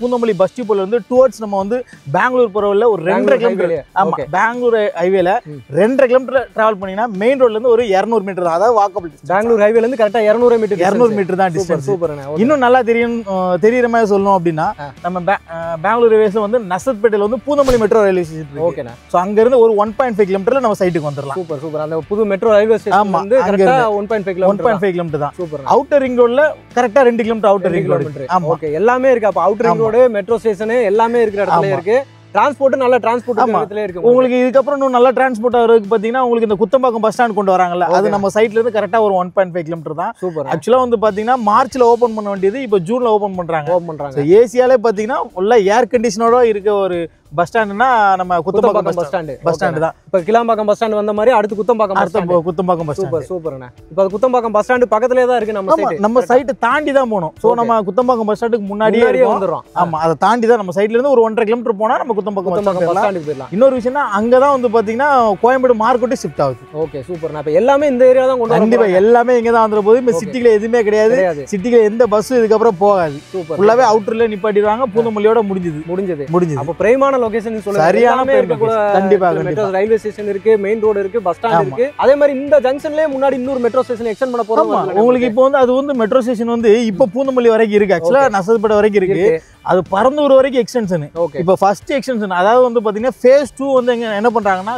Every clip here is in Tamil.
பூந்தமல்லி பஸ் டிப்போல இருந்து டுவர்ட்ஸ் நம்ம வந்து பெங்களூர் போறவள்ள ஒரு 2.5 கிலோமீட்டர். ஆமா, பெங்களூர் ஹைவேல 2.5 கிலோமீட்டர் டிராவல் பண்ணீங்கன்னா மெயின் ரோட்ல இருந்து ஒரு 200 மீட்டர் தான். அதாவது வாக்கபிள். பெங்களூர் ஹைவேல இருந்து கரெக்டா 200 மீட்டர் தான் டிஸ்டன்ஸ். சூப்பர்ண்ணே. இன்னும் நல்லா தெரியுற மாதிரி சொல்லணும் அப்படின்னா நம்ம பெங்களூர் ஹைவேஸ்ல வந்து நசத்பேட்டையில வந்து பூந்தமல்லி மெட்ரோ ரயில்வே ஸ்டேஷன் இருக்கு. ஓகேண்ணா. சோ அங்க இருந்து ஒரு 1.5 கிலோமீட்டர்ல நம்ம சைட்டுக்கு வந்துடலாம். Super super. அந்த புது மெட்ரோ ரயில்வே ஸ்டேஷன் வந்து கரெக்ட்டா 1.5 கிலோமீட்டர் தான். சூப்பர். அவுட்டர் ரிங் ரோட்ல கரெக்ட்டா 2 கிலோமீட்டர் அவுட்டர் ரிங் ரோட். ஆமா, ஓகே. எல்லாமே இருக்கு. அப்ப outer ring road, metro station எல்லாமே இருக்கிற இடத்துல இருக்கு. டிரான்ஸ்போர்ட் நல்ல டிரான்ஸ்போர்ட் இடத்துல இருக்கு. உங்களுக்கு இதுக்கப்புறம் இன்னும் நல்ல டிரான்ஸ்போர்ட் ஆகிறதுக்கு பாத்தீங்கன்னா உங்களுக்கு இந்த குத்தம்பாக்கம் பஸ் ஸ்டாண்ட் கொண்டு வராங்கல்ல, அது நம்ம சைட்ல இருந்து கரெக்டா ஒரு 1.5 கிலோமீட்டர் தான். சூப்பர். ஆக்சுவலா வந்து பாத்தீங்கன்னா மார்ச்ல ஓபன் பண்ண வேண்டியது இப்போ ஜூன்ல ஓபன் பண்றாங்க. ஏசியாலே பாத்தீங்கன்னா ஃபுல்லா ஏர் கண்டிஷனோட இருக்க ஒரு பஸ் ஸ்டாண்ட்னா நம்ம குத்தம்பாக்கம் பஸ் ஸ்டாண்ட் தான். இப்ப கிளாம்பாக்கம் பஸ் ஸ்டாண்ட் வந்த மாதிரி அடுத்து குத்தம்பாக்கம் பஸ் ஸ்டாண்ட். சூப்பர் சூப்பர்ண்ணே. இப்ப குத்தம்பாக்கம் பஸ் ஸ்டாண்ட் பக்கத்துலயே தான் இருக்கு. நம்ம சைட் தாண்டி தான் போணும். சோ நம்ம குத்தம்பாக்கம் பஸ் ஸ்டாண்டுக்கு முன்னாடியே வந்துறோம். ஆமா, அதை தாண்டி தான் நம்ம சைட்ல இருந்து ஒரு 1.5 கிலோமீட்டர் போனா நம்ம குத்தம்பாக்கம் பஸ் ஸ்டாண்டுக்கு போயிடலாம். இன்னொரு விஷயம்னா அங்கதான் வந்து பாத்தீங்கன்னா கோயம்பேடு மார்க்கெட் ஷிஃப்ட் ஆகுது. Okay, super. அப்ப எல்லாமே இந்த ஏரியா தான் கொண்டு கண்டிப்பா எல்லாமே இங்க தான் வந்துற போது. இப்ப சிட்டில எதுவுமே கிடையாது. சிட்டில எந்த பஸ் இதுக்கு அப்புறம் போகாது. ஃபுல்லாவே அவுட்டர்ல நிப்பாட்டிடுவாங்க. பூந்தமல்லியோட முடிஞ்சது. அப்ப பிரைமான லொகேஷன் சொல்லுங்க. ரயில்வே ஸ்டேஷன் இருக்கு, மெயின் ரோடு இருக்கு, பஸ் ஸ்டாண்ட் இருக்கு. அதே மாதிரி இந்த ஜங்ஷன்லயே முன்னாடி இன்னொரு மெட்ரோ ஸ்டேஷன் எக்ஸ்டெண்ட் பண்ண போறோம். உங்களுக்கு இப்போ வந்து அது வந்து மெட்ரோ ஸ்டேஷன் வந்து இப்ப பூந்தமல்லி வரைக்கும் இருக்கு. ஆக்சுவலா நசத்பேட்டை வரைக்கும் இருக்கு. அது பரந்தூர் வரைக்கும் எக்ஸ்டென்ஷன். இப்ப ஃபர்ஸ்ட் எக்ஸ்டென்ஷன் அதாவது வந்து பாத்தீங்கன்னா ஃபேஸ் 2 வந்து என்ன பண்றாங்கன்னா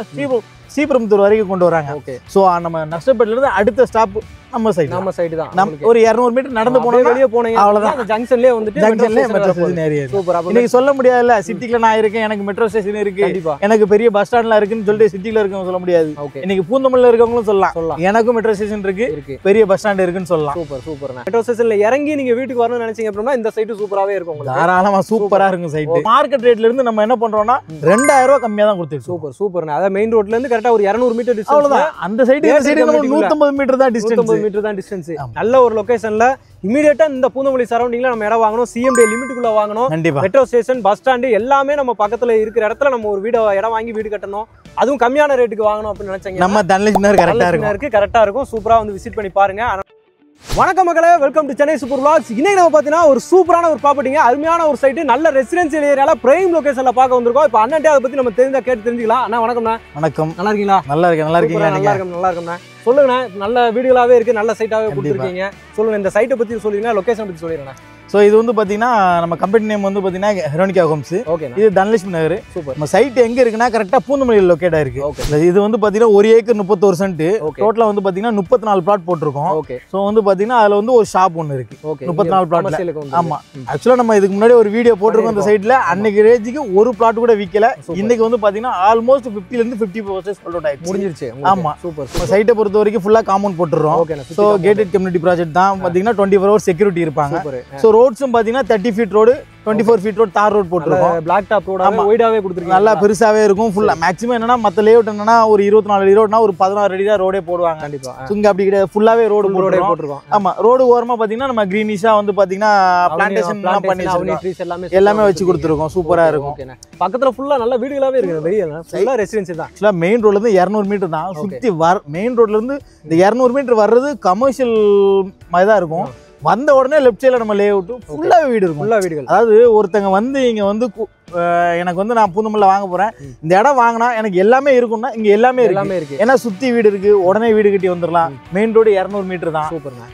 ஸ்ரீபெரும்புத்தூர் வரைக்கும் கொண்டு வராங்க. சோ நம்ம நசத்பேட்டையில இருந்து அடுத்த ஸ்டாப் நம்ம சைடு தான். ஒரு 200 மீட்டர் நடந்து போனா வெளிய போனீங்க அவ்வளவுதான். அந்த ஜங்ஷன்லயே வந்துட்டு மெட்ரோ ஸ்டேஷன் ஏரியா. சூப்பர். அப்ப நீங்க சொல்ல முடியாதுல சிட்டில நான் இருக்கேன், எனக்கு மெட்ரோ ஸ்டேஷன் இருக்கு, எனக்கு பெரிய பஸ் ஸ்டாண்ட்ல இருக்குன்னு சொல்லிட்டு சிட்டில இருக்கவங்க சொல்ல முடியாது. இன்னைக்கு பூந்தமல்லில இருக்கவங்களும் சொல்லலாம் எனக்கும் மெட்ரோ ஸ்டேஷன் இருக்கு, பெரிய பஸ் ஸ்டாண்ட் இருக்குன்னு சொல்லலாம். Super super. மெட்ரோ ஸ்டேஷன்ல இறங்கி நீங்க வீட்டுக்கு வரணும்னு நினைச்சீங்க அப்படின்னா இந்த சைட் சூப்பராவே இருக்கும். உங்களுக்கு தாராளமா சூப்பரா இருக்கும் சைட். மார்க்கெட் ரேட்ல இருந்து நம்ம என்ன பண்றோம்னா 2000 ரூபாய் கம்மியா தான் கொடுத்துருக்கு. Super super. அத மெயின் ரோட்ல இருந்து கரெக்ட்டா ஒரு 200 மீட்டர் டிஸ்டன்ஸ். அவ்வளவுதான். அந்த சைடு இந்த சைடு 150 மீட்டர் தான் டிஸ்டன்ஸ். 150 மீட்டர் தான் டிஸ்டன்ஸ். நல்ல ஒரு லொகேஷன்ல இமிடியேட்டா இந்த பூந்தமல்லி சரௌண்டிங்ல நம்ம இடம் வாங்கணும். சிஎம்டி லிமிட்டுக்குள்ள வாங்கணும். மெட்ரோ ஸ்டேஷன், பஸ் ஸ்டாண்ட் எல்லாமே நம்ம பக்கத்துல இருக்கிற இடத்துல நம்ம ஒரு இடம் வாங்கி வீடு கட்டணும். அதுவும் கம்மியான ரேட்டுக்கு வாங்கணும் அப்படின்னு நினைச்சீங்க நம்ம தனலட்சுமி கரெக்டா இருக்கும். சூப்பரா வந்து விசிட் பண்ணி பாருங்க. வணக்கம் மக்களே, welcome to Chennai super vlogs. இன்னைக்கு நம்ம பாத்தீங்கன்னா ஒரு சூப்பரான ஒரு ப்ராப்பர்ட்டிங்க, அருமையான ஒரு சைட், நல்ல ரெசிடென்சியல் ஏரியால பிரைம் லொகேஷன்ல பார்க்க வந்திருக்கோம். இப்போ அண்ணன்ட்டே அதை பத்தி நம்ம தெரிஞ்சுக்கலாம். அண்ணா வணக்கம்ண்ணா. வணக்கம். நல்லா இருக்கீங்களா? நல்லா இருக்கீங்களா? சொல்லுங்கண்ணா. நல்ல வீடுகளாவே இருக்கு, நல்ல சைட்டாவே கொடுத்துருக்கீங்க. சொல்லுங்க, இந்த சைட்டை பத்தி சொல்லிருங்க, லொகேஷன் பத்தி சொல்லிடுறேன். ஸோ இது வந்து பார்த்தீங்கன்னா நம்ம கம்பெனி நேம் வந்து பார்த்தீங்கன்னா ஹெரோனிகா ஹோம்ஸ். ஓகே. இது தனலட்சுமி நகர். சூப்பர். நம்ம சைட் எங்கே இருக்குன்னா கரெக்டாக பூந்தமல்லியில் லொக்கேட் ஆயிருக்கு. இது வந்து பார்த்தீங்கன்னா 1 ஏக்கர் 31 சென்ட். டோட்டலாக வந்து பார்த்தீங்கன்னா 34 பிளாட் போட்டிருக்கோம். ஓகே. ஸோ வந்து பார்த்தீங்கன்னா அதில் வந்து ஒரு ஷாப் ஒன்று இருக்கு. 34 பிளாட்ல. ஆமாம். ஆக்சுவலாக நம்ம இதுக்கு முன்னாடி ஒரு வீடியோ போட்டிருக்கோம் அந்த சைட்ல. அன்னைக்கு ரேஞ்சுக்கு ஒரு பிளாட் கூட விற்கல. இன்னைக்கு வந்து பார்த்தீங்கன்னா ஆல்மோஸ்ட் 50% சோல்ட் அவுட் ஆயிடுச்சு. முடிஞ்சிருச்சு. ஆமா. சூப்பர். நம்ம சைட்டை பொறுத்த வரைக்கும் ஃபுல்லாக காம்பவுண்ட் போட்டுறோம். ஸோ கேட்டட் கம்யூனிட்டி ப்ராஜெக்ட் தான். பார்த்தீங்கன்னா 24 hours செக்யூரிட்டி இருப்பாங்க. ஸோ ரோட்ஸும் பார்த்தீங்கன்னா 30 feet ரோடு, 24 feet ரோடு, தார் ரோட் போட்டுருக்கோம். பிளாக் டாப் ரோட் வைடாவே கொடுத்துருக்கீங்க. நல்லா பெருசாவே இருக்கும். ஃபுல்லா மேக்ஸிமம் என்னன்னா மத்த லேஅவுட் என்னன்னா ஒரு 24 அடி ரோட்னா ஒரு 16 அடி தான் ரோடே போடுவாங்க. கண்டிப்பா. இங்க அப்படி கிடையாது, ஃபுல்லாவே ரோடு போட்டுருக்கோம். ஆமா, ரோடு ஓரமா பாத்தீங்கன்னா நம்ம கிரீனிஷா வந்து பாத்தீங்கன்னா பிளான்டேஷன் எல்லாம் பண்ணி எல்லாமே வச்சு கொடுத்துருக்கோம். சூப்பரா இருக்கும். பக்கத்துல ஃபுல்லா நல்ல வீடுகளாவே இருக்கு. வெளிய ஃபுல்லா ரெசிடென்சி தான். ஆக்சுவலா மெயின் ரோட்ல இருந்து 200 மீட்டர் தான். சுத்தி மெயின் ரோட்ல இருந்து இந்த 200 மீட்டர் வர்றது கமர்ஷியல் மாதிரி தான் இருக்கும். வந்த உடனே லெஃப்ட் சைடுல நம்ம லேஅவுட் ஃபுல்லாவே வீடு இருக்கும். ஃபுல்லா வீடுகள். அதாவது ஒருத்தங்க வந்து இங்க வந்து எனக்கு வந்து நான் பூந்தமல்லில வாங்க போறேன், இந்த இடம் வாங்கினா எனக்கு எல்லாமே இருக்கும்னா இங்க எல்லாமே இருக்கு. ஏன்னா சுத்தி வீடு இருக்கு, உடனே வீடு கட்டி வந்துடலாம். மெயின் ரோடு 200 மீட்டர் தான்.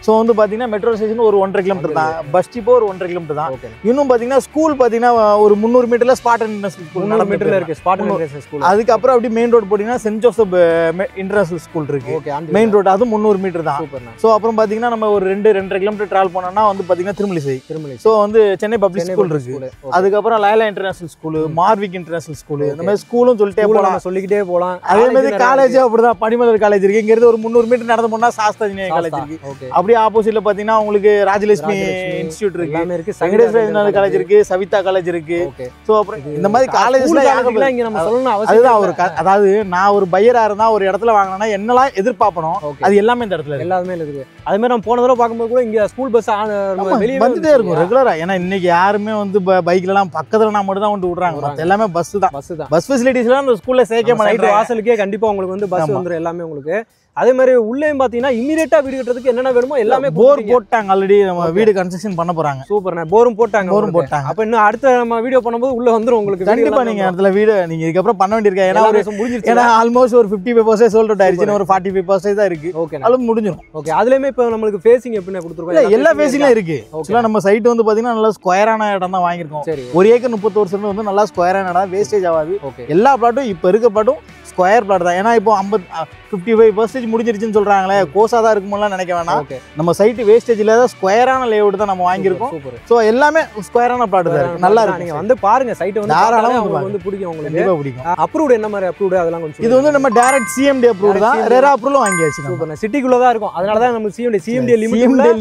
ஸோ வந்து பாத்தீங்கன்னா மெட்ரோ ஸ்டேஷன் ஒரு 1.5 கிலோமீட்டர் தான். பஸ் டிப்போ ஒரு 1.5 கிலோமீட்டர் தான். இன்னும் பாத்தீங்கன்னா ஸ்கூல் பாத்தீங்கன்னா ஒரு 300 மீட்டர்ல ஸ்பாட் இன்டர்நேஷனல் ஸ்கூல் 4 மீட்டர்ல இருக்கு. Spot international school. அதுக்கப்புறம் அப்படி மெயின் ரோடு போட்டீங்கன்னா சென்ட் ஜோசப் இன்டர்நேஷனல் ஸ்கூல் இருக்கு. மெயின் ரோடு அது 300 மீட்டர் தான். ஸோ அப்புறம் பாத்தீங்கன்னா நம்ம ஒரு 2.5 கிலோமீட்டர் டிராவல் பண்ணோம்னா வந்து பாத்தீங்கன்னா திருமலிசை. ஸோ வந்து சென்னை பப்ளிக் ஸ்கூல் இருக்கு. அதுக்கப்புறம் Loyola international school, Marwick international school, இந்த மாதிரி ஸ்கூலும் சொல்லிக்கிட்டே போலாம். அதே மாதிரி காலேஜ் அப்படிதான். பனிமலர் காலேஜ் இருக்கு. இங்க இருந்து ஒரு 300 மீட்டர் நடந்து போனா சாஸ்தா இன்ஜினியரிங் காலேஜ் இருக்கு. அப்படியே ஆப்போசிட்ல பாத்தீங்கன்னா உங்களுக்கு ராஜலட்சுமி இன்ஸ்டிடியூட் இருக்கு, வெங்கடேஸ்வர காலேஜ் இருக்கு, சவிதா காலேஜ் இருக்கு. சோ அப்புறம் இந்த மாதிரி காலேஜ்ல இங்க நம்ம சொல்லணும் அவசியம் ஒரு அதாவது நான் ஒரு பையரா இருந்தா ஒரு இடத்துல வாங்கினா என்னெல்லாம் எதிர்பார்ப்பனோ அது எல்லாமே இந்த இடத்துல எல்லாமே இருக்கு. அதே மாதிரி நம்ம போன தடவை பார்க்கும்போது கூட இங்க ஸ்கூல் பஸ் வெளியே வந்துட்டே இருக்கும் ரெகுலரா. ஏன்னா இன்னைக்கு யாருமே வந்து பைக்ல எல்லாம் பக்கத்துல நான் மட்டும் தான் வந்து விடுறாங்க. எல்லாமே பஸ் தான். பஸ் ஃபெசிலிட்டிஸ்லாம் அந்த ஸ்கூல்ல சேர்க்க மாட்டாங்க. வாசலுக்கே கண்டிப்பா உங்களுக்கு வந்து பஸ் வந்துரும். எல்லாமே உங்களுக்கு அதே மாதிரி உள்ளேயும் பாத்தீங்கன்னா இமிடியேட்டா வீடு கட்டுறதுக்கு என்னென்ன வேணுமோ எல்லாமே போர் போட்டாங்க ஆல்ரெடி நம்ம வீடு கன்ஸ்ட்ரக்ஷன் பண்ண போறாங்க சூப்பர்ண்ணே போரும் போட்டாங்க அப்ப இன்னும் அடுத்த நம்ம வீடியோ பண்ணும்போது உள்ள வந்துரும் உங்களுக்கு கண்டிப்பா நீங்க இடத்துல வீடு நீங்க இதுக்கப்புறம் பண்ண வேண்டியிருக்கா ஏன்னா முடிஞ்சிருச்சு ஏன்னா ஆல்மோஸ்ட் ஒரு 55% சோல்ட் அவுட் ஆயிருச்சு ஒரு 45% தான் இருக்கு ஓகே அது முடிஞ்சிரும் ஓகே அதுலயுமே இப்ப நம்மளுக்கு ஃபேசிங் எப்படின்னு கொடுத்துருக்கோம் எல்லா ஃபேசிங்லயும் இருக்கு ஆக்சுவலா நம்ம சைட் வந்து பாத்தீங்கன்னா நல்லா ஸ்கொயரான இடம் தான் வாங்கியிருக்கோம் சரி 1 ஏக்கர் 31 சென்ட் வந்து நல்லா ஸ்கொயரான இடம் வேஸ்டேஜ் ஆகாது ஓகே எல்லா பிளாட்டும் இப்ப இருக்க பிளாட்டும் ஸ்கொயர் பிளாட் தான் ஏன்னா இப்போ 55% முடிஞ்சிருச்சுன்னு சொல்றாங்களே கோசா தான் இருக்கும்போது நினைக்க வேணாம் நம்ம சைட் வேஸ்டேஜ் இல்லாத ஸ்கொயரான லேஅவுட் தான் நம்ம வாங்கியிருக்கோம் சோ எல்லாமே ஸ்கொயரான பிளாட் தான் இருக்கு நல்லா இருக்கு நீங்க வந்து பாருங்க சைட் வந்து தாராளமா வந்து பிடிக்கும் உங்களுக்கு கண்டிப்பா பிடிக்கும் அப்ரூவ்ட் என்ன மாதிரி அப்ரூவ்ட் அதெல்லாம் கொஞ்சம் இது வந்து நம்ம டைரக்ட் சிஎம்டி அப்ரூவ்ட் தான் ரெரா அப்ரூவல் வாங்கியாச்சு சூப்பர் சிட்டிக்குள்ள தான் இருக்கும் அதனால தான் நம்ம சிஎம்டி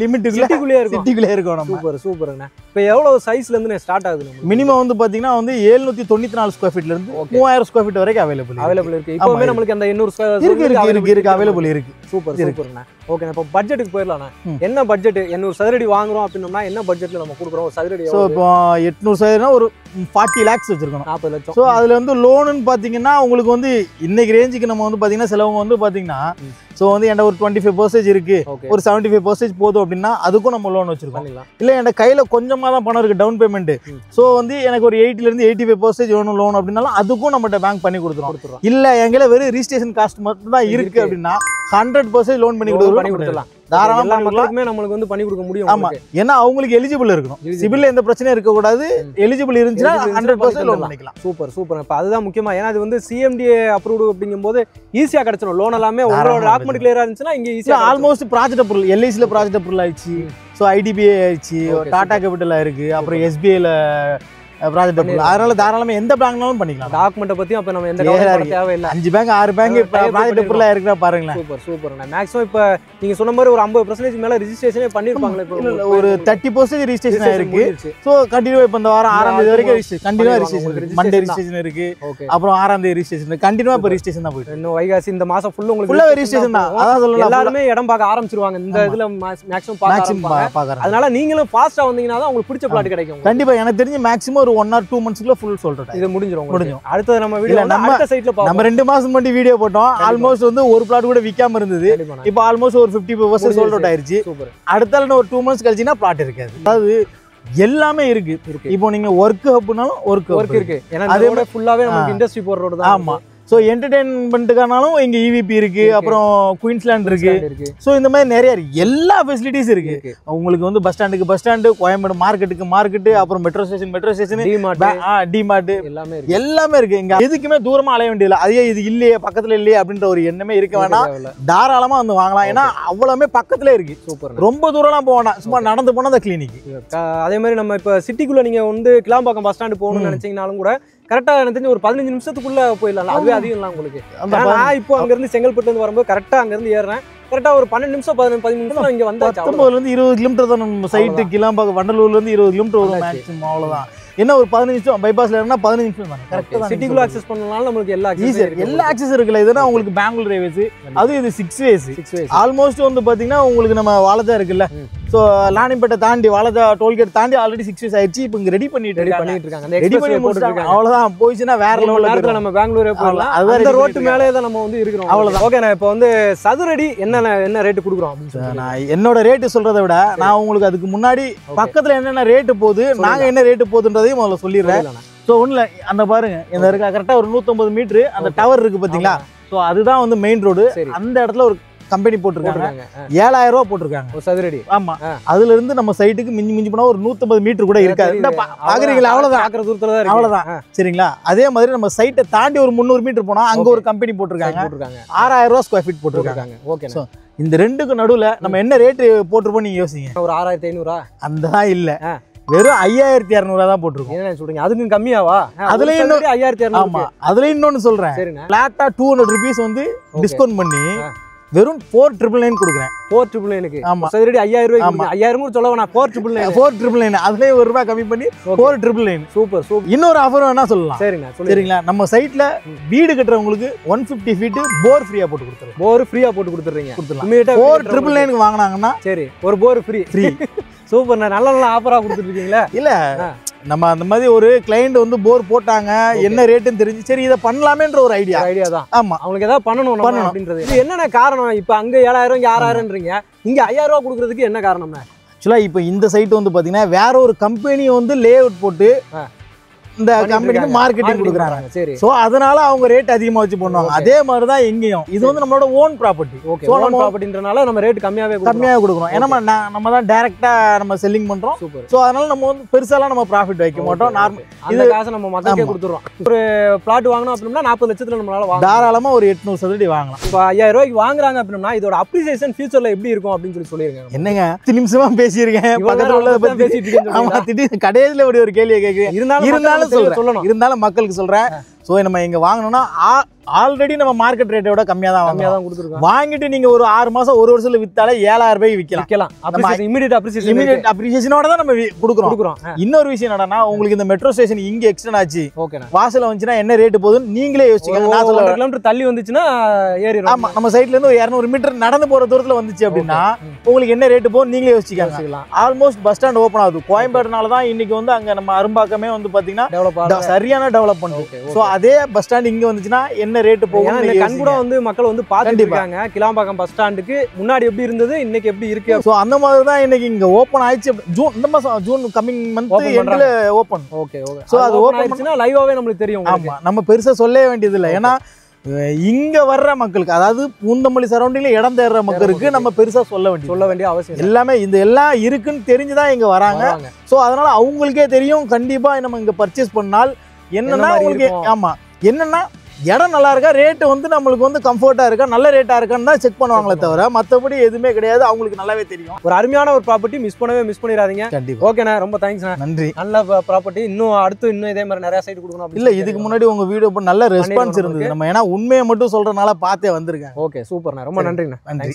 லிமிட் சிட்டிக்குள்ளே இருக்கும் சிட்டிக்குள்ளே இருக்கும் நம்ம சூப்பர்ங்க இப்போ எவ்வளவு சைஸ்ல இருந்து ஸ்டார்ட் ஆகுது நம்ம மினிமம் வந்து பாத்தீங்கன்னா வந்து 794 ஸ்கொயர் ஃபீட்ல இருந்து 3000 ஸ்கொயர் ஃபீட் வரைக்கும் அவைலபிள் இருக்கு இப்போவே நமக்கு அந்த 800 ஸ்கொயர் இருக்கு அவைலபிள் இருக்கு சூப்பர்ண்ணா ஓகே இப்போ பட்ஜெட்டுக்கு போயிடலாம்ண்ணா என்ன பட்ஜெட் 800 சதுரடி வாங்குறோம் அப்படின்னா என்ன பட்ஜெட்ல நம்ம கொடுக்குறோம் ஒரு சதுரடி ஸோ இப்போ 800 சதுரடினா ஒரு 40 lakhs வச்சிருக்கணும் 40 லட்சம் ஸோ அதுல வந்து லோனுன்னு பாத்தீங்கன்னா உங்களுக்கு வந்து இன்னைக்கு ரேஞ்சுக்கு நம்ம வந்து பாத்தீங்கன்னா செலவங்க வந்து பாத்தீங்கன்னா ஸோ வந்து என்கிட்ட ஒரு 25% இருக்கு ஒரு 75% போதும் அப்படின்னா அதுக்கும் நம்ம லோன் வச்சிருக்கோம் இல்லை என்கிட்ட கையில கொஞ்சமா தான் பணம் இருக்கு டவுன் பேமெண்ட் ஸோ வந்து எனக்கு ஒரு 80 இருந்து 85% வேணும் லோன் அப்படின்னாலும் அதுக்கும் நம்மகிட்ட பேங்க் பண்ணி கொடுத்துருவோம் இல்ல எங்களை வெறும் ரிஜிஸ்ட்ரேஷன் காஸ்ட் மட்டும் தான் இருக்கு அப்படின்னா 100% லோன் பண்ணி கொடுத்துடலாம் தாராளமா நம்மளுக்கு வந்து பண்ணி கொடுக்க முடியும் ஆமா ஏன்னா அவங்களுக்கு எலிஜிபிள் இருக்கணும் சிபில்ல எந்த பிரச்சனையும் இருக்க கூடாது எலிஜிபிள் இருந்துச்சுன்னா 100% லோன் பண்ணிக்கலாம் சூப்பர் இப்ப அதுதான் முக்கியமா ஏன்னா அது வந்து சிஎம்டிஏ அப்ரூவ்டு அப்படிங்கும்போது ஈஸியா கிடைச்சிடும் லோன் எல்லாமே உங்களோட டாக்குமெண்ட் கிளியரா இருந்துச்சுன்னா இங்க ஈஸியா ஆல்மோஸ்ட் ப்ராஜெக்ட் அப்ரூவல் எல்ஐசில ப்ராஜெக்ட் அப்ரூவல் ஆயிடுச்சு ஸோ ஐடிபிஐ ஆயிடுச்சு டாடா கேபிட்டல் இருக்கு அப்புறம் எஸ்பிஐல ப்ராஜெக்ட் அப்ரூவல் அதனால தாராளமா எந்த பேங்க்னாலும் பண்ணிக்கலாம் டாக்குமெண்ட் பத்தி அப்ப நம்ம எந்த கவலையும் தேவையில்லை 5 பேங்க் 6 பேங்க் ப்ராஜெக்ட் அப்ரூவல் இருக்குன்னா பாருங்களேன் சூப்பர்ண்ணா மேக்ஸிமம் இப்ப நீங்க சொன்ன மாதிரி ஒரு 50% மேல ரெஜிஸ்ட்ரேஷனே பண்ணிருப்பாங்களே இப்போ ஒரு 30% ரெஜிஸ்ட்ரேஷன் ஆயிருக்கு சோ கண்டினியூ இப்ப இந்த வாரம் 6ஆம் தேதி வரைக்கும் registration continue registration Monday registration இருக்கு அப்புறம் 6ஆம் தேதி ரெஜிஸ்ட்ரேஷன் கண்டினியூ இப்ப ரெஜிஸ்ட்ரேஷன் தான் போயிட்டு இன்னும் வைகாசி இந்த மாசம் உங்களுக்கு ஃபுல்லா ரெஜிஸ்ட்ரேஷன் தான் அதான் சொல்லலாம் எல்லாரும் இடம் பார்க்க ஆரம்பிச்சிருவாங்க இந்த இதுல மேக்ஸிமம் பார்க்கறாங்க அதனால நீங்களும் ஃபாஸ்டா வந்தீங்கன்னா தான் உங்களுக்கு பிடிச்ச பிளாட் கிடைக்கும் கண்டிப்பா எனக்கு தெரிஞ்சு மேக்ஸிமம் ஒரு 1 or 2 months ஃபுல் சொல்றேன் இது முடிஞ்சிரும் அடுத்து நம்ம வீடியோ அடுத்த சைட்ல பாப்போம் நம்ம 2 மாசம் முன்னாடி வீடியோ போட்டோம் ஆல்மோஸ்ட் வந்து ஒரு பிளாட் கூட விக்காம இருந்தது இப்போ ஆல்மோஸ்ட் ஒரு 50% சோல்ட் அவுட் ஆயிருச்சு அடுத்தால ஒரு 2 months கழிச்சுனா பிளாட் இருக்காது அதாவது எல்லாமே இருக்கு இப்போ நீங்க வர்க் ஹப்னாலும் வர்க் இருக்கு ஏன்னா அதோட ஃபுல்லாவே நமக்கு இண்டஸ்ட்ரி போற ரோட் தான் ஆமா ஸோ என்டர்டைன்மெண்ட்டுக்கானாலும் இங்கே இவிபி இருக்கு அப்புறம் குயின்ஸ்லாண்ட் இருக்கு ஸோ இந்த மாதிரி நிறைய எல்லா ஃபெசிலிட்டிஸ் இருக்கு உங்களுக்கு வந்து பஸ் ஸ்டாண்டு கோயம்பேடு மார்க்கெட்டு அப்புறம் மெட்ரோ ஸ்டேஷன் டிமார்ட் எல்லாமே இருக்கு இங்க எதுக்குமே தூரமா அலைய வேண்டியதில்லை அதே இது இல்லையே பக்கத்துல இல்லையே அப்படின்ற ஒரு எண்ணமே இருக்க வேணாம் தாராளமா வந்து வாங்கலாம் ஏன்னா அவ்வளவுமே பக்கத்துல இருக்கு சூப்பர் ரொம்ப தூரம்லாம் போக வேண்டாம் சும்மா நடந்து போனா அந்த கிளினிக் அதே மாதிரி நம்ம இப்ப சிட்டிக்குள்ள நீங்க வந்து கிளாம்பாக்கம் பஸ் ஸ்டாண்டு போகணும்னு நினைச்சீங்கனாலும் கூட கரெக்டா எனக்கு தெரிஞ்சு ஒரு 15 நிமிஷத்துக்குள்ள போயிடலாம் அதுவே அதிகம் இல்லை உங்களுக்கு நான் இப்போ அங்க இருந்து செங்கல்பட்டு இருந்து வரும்போது கரெக்டா அங்க இருந்து ஏறேன் கரெக்டா ஒரு 12 நிமிஷம் 15 நிமிஷம் இங்க வந்தாச்சு 19 இருந்து 20 கிலோமீட்டர் தான் நம்ம சைட்டு கிளாம்பாக்கம் வண்டலூர்ல இருந்து 20 கிலோமீட்டர் வரும் மேக்ஸிமம் அவ்வளவுதான் என்ன ஒரு 15 நிமிஷம் பைபாஸ்ல ஏறினா 15 நிமிஷம் தான் கரெக்ட்டா சிட்டிக்குள்ள அக்சஸ் பண்ணனால நமக்கு எல்லா அக்சஸ் இருக்குல்ல இதுனா உங்களுக்கு பெங்களூர் ரேவேஸ் அது இது 6 வேஸ் ஆல்மோஸ்ட் வந்து பாத்தீங்கன்னா உங்களுக்கு நம்ம வாலஜா இருக்குல்ல சோ லானிப்பேட்டை தாண்டி வாலஜா டோல்கேட் தாண்டி ஆல்ரெடி 6 வேஸ் ஆயிடுச்சு இப்போ இங்க ரெடி பண்ணிட்டு இருக்காங்க ரெடி பண்ணி போட்டுருக்காங்க அவ்வளவுதான் போயிச்சுனா வேற லெவல்ல நம்ம பெங்களூரே போறலாம் அந்த ரோட் மேலே தான் நம்ம வந்து இருக்கிறோம் அவ்வளவுதான் ஓகே நான் இப்போ வந்து சதுரடி என்ன ரேட் கொடுக்குறோம் அப்படின்னு நான் என்னோட ரேட் சொல்றதை விட நான் உங்களுக்கு அதுக்கு முன்னாடி பக்கத்துல என்னென்ன ரேட் போகுது நாங்க என்ன ரேட் போகுதுன்றதையும் முதல்ல சொல்லிடுறேன் ஸோ ஒண்ணுல அந்த பாருங்க இந்த இருக்க கரெக்டா ஒரு 150 மீட்டர் அந்த டவர் இருக்கு பாத்தீங்களா ஸோ அதுதான் வந்து மெயின் ரோடு அந்த இடத்துல ஒரு கம்பெனி போட்டிருக்காங்க 7000 ரூபாய் போட்டிருக்காங்க ஒரு சதுரடி ஆமா அதுல இருந்து நம்ம சைட்டுக்கு மிஞ்சி போனா ஒரு 150 மீட்டர் கூட இருக்காது பாக்குறீங்களா அவ்வளவுதான் அவ்வளவுதான் சரிங்களா அதே மாதிரி நம்ம சைட்டை தாண்டி ஒரு 300 மீட்டர் போனா அங்க ஒரு கம்பெனி போட்டிருக்காங்க 6000 ரூபாய் ஸ்கொயர் ஃபீட் போட்டிருக்காங்க ஓகே இந்த ரெண்டுக்கு நடுவுல நம்ம என்ன ரேட் போட்டிருப்போம் நீங்க யோசிங்க ஒரு 6500 அந்த இல்ல வெறும் 5200 தான் போட்டிருக்கோம் என்ன சொல்றீங்க அதுக்கு கம்மியாவா அதுல இன்னும் 5200 ஆமா அதுல இன்னொன்னு சொல்றேன் பிளாட்டா 200 rupees வந்து டிஸ்கவுண்ட் பண்ணி வெறும் 4999 கொடுக்குறேன் 4999க்கு ஆமா சதுரடி 5000 ரூபாய் 5000 சொல்ல வேணா 4999 அதுலயே ஒரு ரூபாய் கம்மி பண்ணி 4999 சூப்பர் இன்னொரு ஆஃபர் வேணா சொல்லலாம் சரிங்களா நம்ம சைட்ல வீடு கட்டுறவங்களுக்கு 150 ஃபீட் போர் ஃப்ரீயா போட்டு கொடுத்துறோம் போர் ஃப்ரீயா போட்டு கொடுத்துறீங்க 4999 க்கு வாங்குனாங்கன்னா சரி ஒரு போர் ஃப்ரீ சூப்பர் நல்ல ஆஃபரா கொடுத்துட்டு இருக்கீங்களா இல்ல நம்ம அந்த மாதிரி ஒரு கிளைண்ட் வந்து போர் போட்டாங்க, என்ன ரேட்டுன்னு தெரிஞ்சு சரி இதை பண்ணலாமேன்ற ஒரு ஐடியா தான். ஆமா, அவங்களுக்கு ஏதாவது பண்ணணும் அப்படின்றது. இது என்னென்ன காரணம்? இப்போ அங்க 7000 இங்க 6000ன்றீங்க, இங்க 5000 ரூபா கொடுக்கறதுக்கு என்ன காரணம்னா? ஆக்சுவலா இப்போ இந்த சைட் வந்து பாத்தீங்கன்னா வேற ஒரு கம்பெனி வந்து லே அவுட் போட்டு இந்த கம்பெனிக்கு மார்க்கெட்டிங் கொடுக்குறாங்க. சரி, சோ அதனால அவங்க ரேட் அதிகமா வச்சு பண்ணுவாங்க. அதே மாதிரி தான் எங்கேயும் இது வந்து நம்மளோட ஓன் ப்ராப்பர்ட்டி. ஓகே, ஓன் ப்ராப்பர்ட்டின்றனால நம்ம ரேட் கம்மியாவே கொடுக்குறோம். ஏன்னா நம்ம தான் டைரக்டா நம்ம செல்லிங் பண்றோம். சோ அதனால நம்ம வந்து பெருசாலாம் நம்ம ப்ராஃபிட் வைக்க மாட்டோம். நார்மல் இந்த காசை நம்ம மக்களுக்கே கொடுத்துறோம். ஒரு பிளாட் வாங்கணும் அப்படின்னா 40 லட்சத்துல நம்மளால வாங்கலாம். தாராளமா ஒரு 800 சதுரடி வாங்கலாம். இப்போ 5000 ரூபாய்க்கு வாங்குறாங்க அப்படின்னா இதோட அப்ரிசியேஷன் ஃபியூச்சர்ல எப்படி இருக்கும் அப்படின்னு சொல்லிருங்க. என்னங்க 10 நிமிஷமா பேசியிருக்கேன், பக்கத்துல உள்ளத பத்தி பேசிட்டு இருக்கேன். ஆமா, திடீர்னு கடைசியில இப்படி ஒரு கேள்வியை கேக்குறீங்க. இருந்தாலும் சொல்லணும், இருந்தாலும் மக்களுக்கு சொல்றேன். ஸோ நம்ம இங்க வாங்கணும்னா ஆல்ரெடி நம்ம மார்க்கெட் ரேட்டை விட கம்மியா தான் கொடுத்துருக்கோம். வாங்கிட்டு நீங்க ஒரு 6 மாசம் 1 வருஷத்துல வித்தாலே 7000 ரூபாய்க்கு விற்கலாம். இமிடியேட் அப்ரிசியேஷனோட தான் நம்ம கொடுக்குறோம். இன்னொரு விஷயம் என்னன்னா, உங்களுக்கு இந்த மெட்ரோ ஸ்டேஷன் இங்க எக்ஸ்டெண்ட் ஆச்சு, வாசல்ல வந்துச்சுன்னா என்ன ரேட் போகுதுன்னு நீங்களே யோசிச்சுக்கோங்க. நான் சொல்ல கிலோமீட்டர் தள்ளி வந்துச்சுன்னா ஏறிடும். ஆமா, நம்ம சைட்ல இருந்து ஒரு 200 மீட்டர் நடந்து போற தூரத்துல வந்துச்சு அப்படின்னா உங்களுக்கு என்ன ரேட் போகும் நீங்களே யோசிச்சுக்கோங்க. ஆல்மோஸ்ட் பஸ் ஸ்டாண்ட் ஓப்பன் ஆகுது. கோயம்பேடுனால தான் இன்னைக்கு வந்து அங்க நம்ம அரும்பாக்கமே வந்து பாத்தீங்கன்னா சரியான டெவலப்மெண்ட். ஸோ அதே பஸ் ஸ்டாண்ட் இங்க வந்துச்சுன்னா என்ன ரேட் போகும் கண்கூட வந்து மக்கள் வந்து பார்த்துட்டு இருக்காங்க. கிளாம்பாக்கம் பஸ் ஸ்டாண்டுக்கு முன்னாடி எப்படி இருந்தது, இன்னைக்கு எப்படி இருக்கு. சோ அந்த மாதிரி தான் இன்னைக்கு இங்க ஓபன் ஆயிடுச்சு. ஜூன் இந்த மாசம், ஜூன் கமிங் மந்த் எண்ட்ல ஓபன். Okay okay. சோ அது ஓபன் ஆயிடுச்சுனா லைவாவே நமக்கு தெரியும். ஆமா, நம்ம பெருசா சொல்லவே வேண்டியது இல்லை. ஏன்னா இங்க வர்ற மக்களுக்கு, அதாவது பூந்தமல்லி சரௌண்டிங்ல இடம் தேடுற மக்களுக்கு நம்ம பெருசா சொல்ல வேண்டிய அவசியம் எல்லாமே இந்த எல்லாம் இருக்குன்னு தெரிஞ்சுதான் இங்க வராங்க. சோ அதனால அவங்களுக்கே தெரியும் கண்டிப்பா நம்ம இங்க பர்ச்சேஸ் பண்ணால் என்னன்னா உங்களுக்கு. ஆமா, என்னன்னா இடம் நல்லா இருக்கா, ரேட்டு வந்து நம்மளுக்கு வந்து கம்ஃபர்ட்டா இருக்கா, நல்ல ரேட்டா இருக்கான்னு தான் செக் பண்ணுவாங்களே தவிர மற்றபடி எதுவுமே கிடையாது. அவங்களுக்கு நல்லாவே தெரியும். ஒரு அருமையான ஒரு ப்ராப்பர்ட்டி மிஸ் பண்ணிடாதீங்க. கண்டிப்பா. ஓகேண்ணா, ரொம்ப தேங்க்ஸ்ண்ணா, நன்றி. நல்ல ப்ராப்பர்ட்டி. இன்னும் இதே மாதிரி நிறைய சைட் கொடுக்கணும். இல்ல, இதுக்கு முன்னாடி உங்க வீடியோ நல்ல ரெஸ்பான்ஸ் இருந்தது. நம்ம ஏன்னா உண்மையை மட்டும் சொல்றதுனால பார்த்தே வந்திருக்கேன். ஓகே, சூப்பர்ண்ணா, ரொம்ப நன்றிண்ணா. நன்றி.